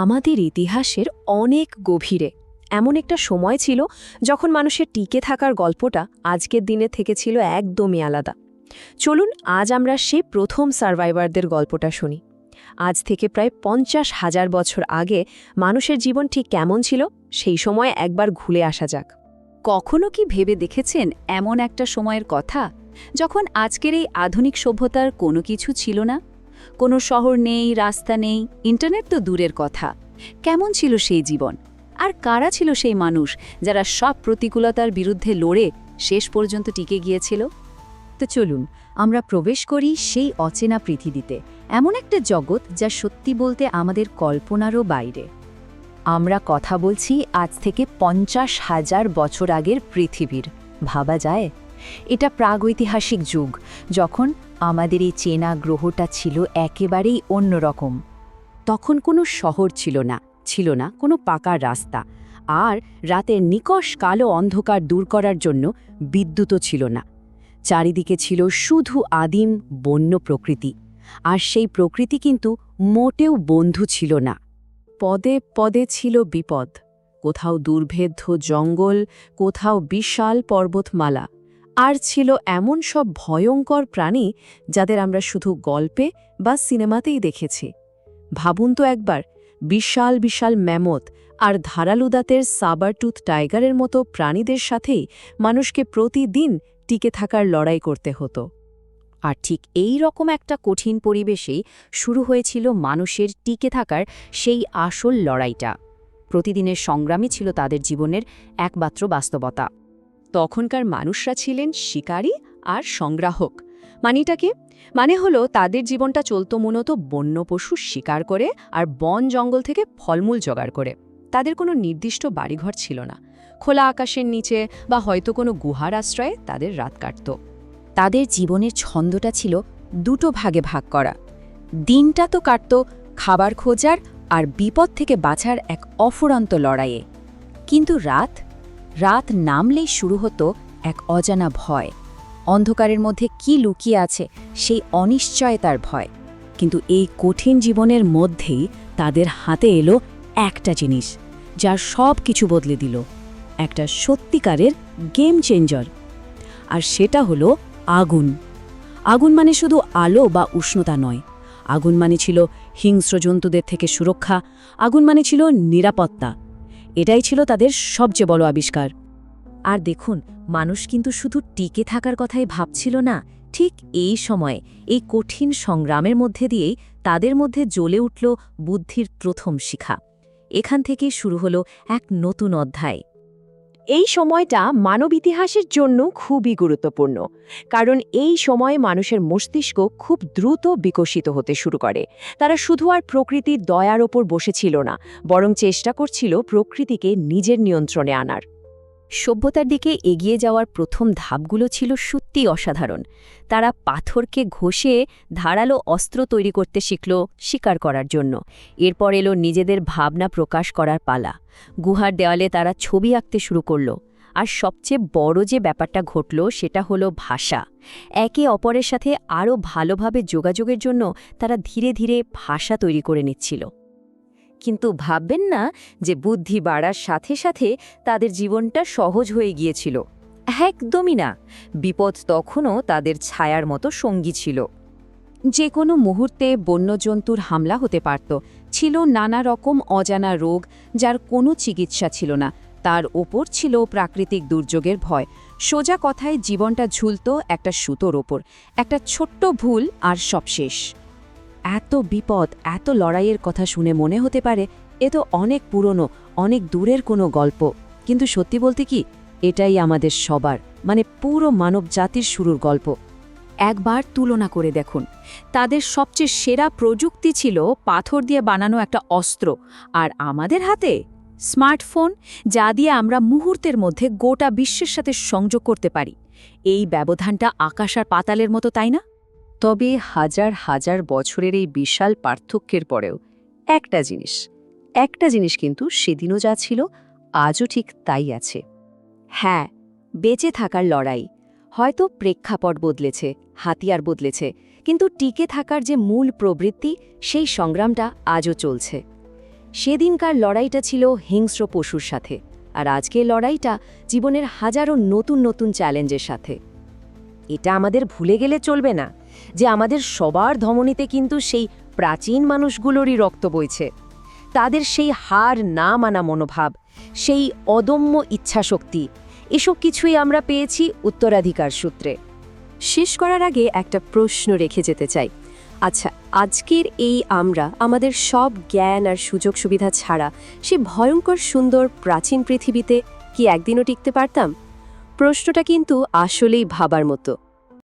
আমাদের ইতিহাসের অনেক গভীরে এমন একটা সময় ছিল যখন মানুষের টিকে থাকার গল্পটা আজকের দিনে থেকে ছিল একদমই আলাদা। চলুন আজ আমরা সেই প্রথম সার্ভাইভারদের গল্পটা শুনি। আজ থেকে প্রায় 50,000 বছর আগে মানুষের জীবন ঠিক কেমন ছিল সেই সময় একবার ঘুরে আসা যাক। কখনো কি ভেবে দেখেছেন এমন একটা সময়ের কথা যখন আজকের এই আধুনিক সভ্যতার কোনো কিছু ছিল না? কোনো শহর নেই, রাস্তা নেই, ইন্টারনেট তো দূরের কথা। কেমন ছিল সেই জীবন? আর কারা ছিল সেই মানুষ যারা সব প্রতিকূলতার বিরুদ্ধে লড়ে শেষ পর্যন্ত টিকে গিয়েছিল? তো চলুন আমরা প্রবেশ করি সেই অচেনা পৃথিবীতে, এমন একটা জগৎ যা সত্যি বলতে আমাদের কল্পনারও বাইরে। আমরা কথা বলছি আজ থেকে 50,000 বছর আগের পৃথিবীর। ভাবা যায় এটা প্রাগৈতিহাসিক যুগ, যখন আমাদের এই চেনা গ্রহটা ছিল একেবারেই অন্যরকম। তখন কোনো শহর ছিল না কোনো পাকা রাস্তা, আর রাতের নিকষ কালো অন্ধকার দূর করার জন্য বিদ্যুৎও ছিল না। চারিদিকে ছিল শুধু আদিম বন্য প্রকৃতি, আর সেই প্রকৃতি কিন্তু মোটেও বন্ধু ছিল না। পদে পদে ছিল বিপদ, কোথাও দুর্ভেদ্য জঙ্গল, কোথাও বিশাল পর্বতমালা, আর ছিল এমন সব ভয়ঙ্কর প্রাণী যাদের আমরা শুধু গল্পে বা সিনেমাতেই দেখেছি। ভাবুন তো একবার, বিশাল বিশাল ম্যামথ আর ধারালো দাঁতের সাবারটুথ টাইগারের মতো প্রাণীদের সাথেই মানুষকে প্রতিদিন টিকে থাকার লড়াই করতে হতো। আর ঠিক এই রকম একটা কঠিন পরিবেশেই শুরু হয়েছিল মানুষের টিকে থাকার সেই আসল লড়াইটা। প্রতিদিনের সংগ্রামই ছিল তাদের জীবনের একমাত্র বাস্তবতা। তখনকার মানুষরা ছিলেন শিকারী আর সংগ্রাহক। মানে হলো তাদের জীবনটা চলত মূলত বন্য পশু শিকার করে আর বন জঙ্গল থেকে ফলমূল জোগাড় করে। তাদের কোনো নির্দিষ্ট বাড়িঘর ছিল না, খোলা আকাশের নিচে বা হয়তো কোনো গুহার আশ্রয়ে তাদের রাত কাটত। তাদের জীবনের ছন্দটা ছিল দুটো ভাগে ভাগ করা। দিনটা তো কাটত খাবার খোঁজার আর বিপদ থেকে বাঁচার এক অফুরন্ত লড়াইয়ে, কিন্তু রাত নামলেই শুরু হতো এক অজানা ভয়। অন্ধকারের মধ্যে কি লুকিয়ে আছে সেই অনিশ্চয়তার ভয়। কিন্তু এই কঠিন জীবনের মধ্যেই তাদের হাতে এলো একটা জিনিস, যা সব কিছু বদলে দিল, একটা সত্যিকারের গেম চেঞ্জার। আর সেটা হলো আগুন। আগুন মানে শুধু আলো বা উষ্ণতা নয়, আগুন মানে ছিল হিংস্র জন্তুদের থেকে সুরক্ষা, আগুন মানে ছিল নিরাপত্তা। এটাই ছিল তাদের সবচেয়ে বড় আবিষ্কার। আর দেখুন, মানুষ কিন্তু শুধু টিকে থাকার কথাই ভাবছিল না। ঠিক এই সময়ে, এই কঠিন সংগ্রামের মধ্যে দিয়েই তাদের মধ্যে জ্বলে উঠল বুদ্ধির প্রথম শিখা। এখান থেকেই শুরু হলো এক নতুন অধ্যায়। এই সময়টা মানব ইতিহাসের জন্য খুবই গুরুত্বপূর্ণ, কারণ এই সময়ে মানুষের মস্তিষ্ক খুব দ্রুত বিকশিত হতে শুরু করে। তারা শুধু আর প্রকৃতির দয়ার ওপর বসেছিল না, বরং চেষ্টা করছিল প্রকৃতিকে নিজের নিয়ন্ত্রণে আনার। সভ্যতার দিকে এগিয়ে যাওয়ার প্রথম ধাপগুলো ছিল সত্যিই অসাধারণ। তারা পাথরকে ঘষে ধারালো অস্ত্র তৈরি করতে শিখল শিকার করার জন্য। এরপর এলো নিজেদের ভাবনা প্রকাশ করার পালা। গুহার দেওয়ালে তারা ছবি আঁকতে শুরু করল। আর সবচেয়ে বড় যে ব্যাপারটা ঘটল সেটা হলো ভাষা। একে অপরের সাথে আরও ভালোভাবে যোগাযোগের জন্য তারা ধীরে ধীরে ভাষা তৈরি করে নিচ্ছিল। কিন্তু ভাববেন না যে বুদ্ধি বাড়ার সাথে সাথে তাদের জীবনটা সহজ হয়ে গিয়েছিল। একদমই না। বিপদ তখনও তাদের ছায়ার মতো সঙ্গী ছিল। যে কোনো মুহূর্তে বন্যজন্তুর হামলা হতে পারত। ছিল নানা রকম অজানা রোগ যার কোনো চিকিৎসা ছিল না। তার ওপর ছিল প্রাকৃতিক দুর্যোগের ভয়। সোজা কথায় জীবনটা ঝুলত একটা সুতোর ওপর। একটা ছোট্ট ভুল আর সব শেষ। এত বিপদ, এত লড়াইয়ের কথা শুনে মনে হতে পারে এ তো অনেক পুরনো, অনেক দূরের কোনো গল্প। কিন্তু সত্যি বলতে কি, এটাই আমাদের সবার, মানে পুরো মানব জাতির শুরুর গল্প। একবার তুলনা করে দেখুন, তাদের সবচেয়ে সেরা প্রযুক্তি ছিল পাথর দিয়ে বানানো একটা অস্ত্র, আর আমাদের হাতে স্মার্টফোন, যা দিয়ে আমরা মুহূর্তের মধ্যে গোটা বিশ্বের সাথে সংযোগ করতে পারি। এই ব্যবধানটা আকাশ আর পাতালের মতো, তাই না? তবে হাজার হাজার বছরের এই বিশাল পার্থক্যের পরেও একটা জিনিস কিন্তু সেদিনও যা ছিল আজও ঠিক তাই আছে। হ্যাঁ, বেঁচে থাকার লড়াই। হয়তো প্রেক্ষাপট বদলেছে, হাতিয়ার বদলেছে, কিন্তু টিকে থাকার যে মূল প্রবৃত্তি, সেই সংগ্রামটা আজও চলছে। সেদিনকার লড়াইটা ছিল হিংস্র পশুর সাথে, আর আজকের লড়াইটা জীবনের হাজারো নতুন নতুন চ্যালেঞ্জের সাথে। এটা আমাদের ভুলে গেলে চলবে না যে আমাদের সবার ধমনীতে কিন্তু সেই প্রাচীন মানুষগুলোরই রক্ত বইছে। তাদের সেই হার না মানা মনোভাব, সেই অদম্য ইচ্ছাশক্তি, এসব কিছুই আমরা পেয়েছি উত্তরাধিকার সূত্রে। শেষ করার আগে একটা প্রশ্ন রেখে যেতে চাই। আচ্ছা, আজকের এই আমরা আমাদের সব জ্ঞান আর সুযোগ সুবিধা ছাড়া সে ভয়ঙ্কর সুন্দর প্রাচীন পৃথিবীতে কি একদিনও টিকতে পারতাম? প্রশ্নটা কিন্তু আসলেই ভাবার মতো।